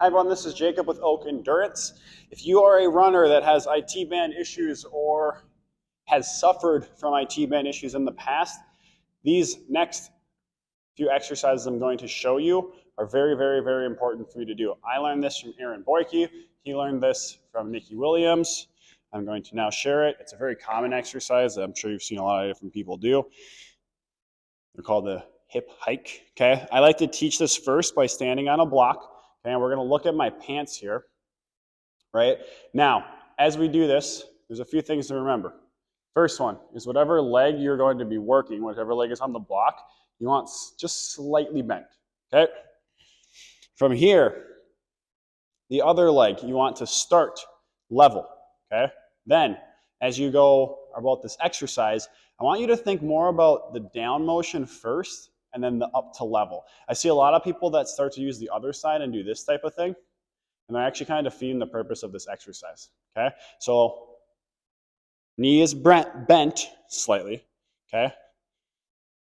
Hi everyone, this is Jacob with Oak Endurance. If you are a runner that has IT band issues or has suffered from IT band issues in the past, these next few exercises I'm going to show you are very, very, very important for you to do. I learned this from Aaron Boyke. He learned this from Nikki Williams. I'm going to now share it. It's a very common exercise that I'm sure you've seen a lot of different people do. They're called the hip hike, okay? I like to teach this first by standing on a block. And we're going to look at my pants here, right? Now, as we do this, there's a few things to remember. First one is whatever leg you're going to be working, whatever leg is on the block, you want just slightly bent, okay? From here, the other leg, you want to start level, okay? Then, as you go about this exercise, I want you to think more about the down motion first and then the up to level. I see a lot of people that start to use the other side and do this type of thing, and they're actually kind of defeating the purpose of this exercise, okay? So knee is bent slightly, okay?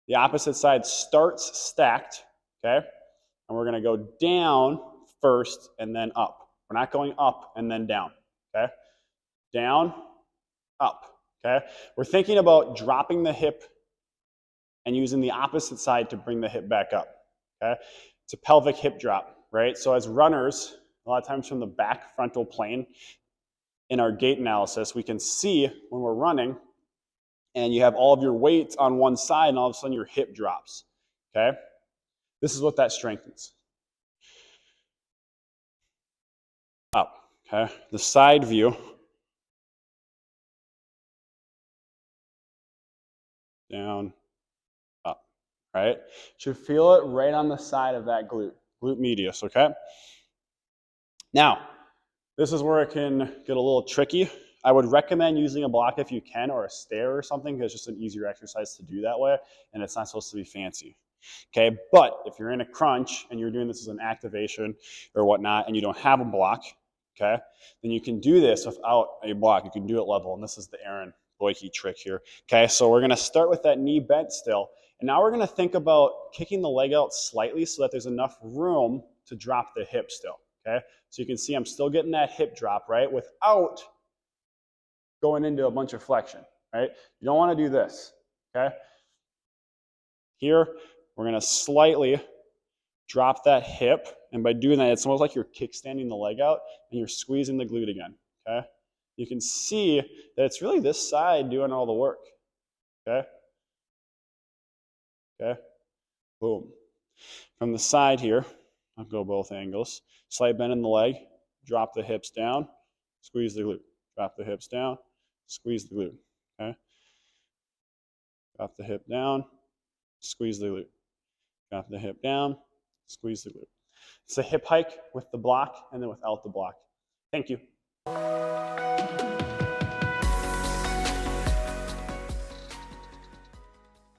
The opposite side starts stacked, okay? And we're gonna go down first and then up. We're not going up and then down, okay? Down, up, okay? We're thinking about dropping the hip and using the opposite side to bring the hip back up, okay? It's a pelvic hip drop, right? So as runners, a lot of times from the back frontal plane, in our gait analysis, we can see when we're running and you have all of your weight on one side and all of a sudden your hip drops, okay? This is what that strengthens. Up, okay? The side view. Down, up, right? Should feel it right on the side of that glute medius, okay? Now, this is where it can get a little tricky. I would recommend using a block if you can, or a stair or something, because it's just an easier exercise to do that way, and it's not supposed to be fancy. Okay, but if you're in a crunch and you're doing this as an activation or whatnot, and you don't have a block, okay, then you can do this without a block. You can do it level, and this is the Aaron Boyke trick here. Okay, so we're gonna start with that knee bent still, and now we're gonna think about kicking the leg out slightly so that there's enough room to drop the hip still, okay? So you can see I'm still getting that hip drop, right, without going into a bunch of flexion, right? You don't wanna do this, okay? Here, we're going to slightly drop that hip, and by doing that, it's almost like you're kickstanding the leg out, and you're squeezing the glute again, okay? You can see that it's really this side doing all the work, okay? Okay, boom. From the side here, I'll go both angles. Slight bend in the leg, drop the hips down, squeeze the glute. Drop the hips down, squeeze the glute, okay? Drop the hip down, squeeze the glute. Drop the hip down, squeeze the glute. It's a hip hike with the block and then without the block. Thank you.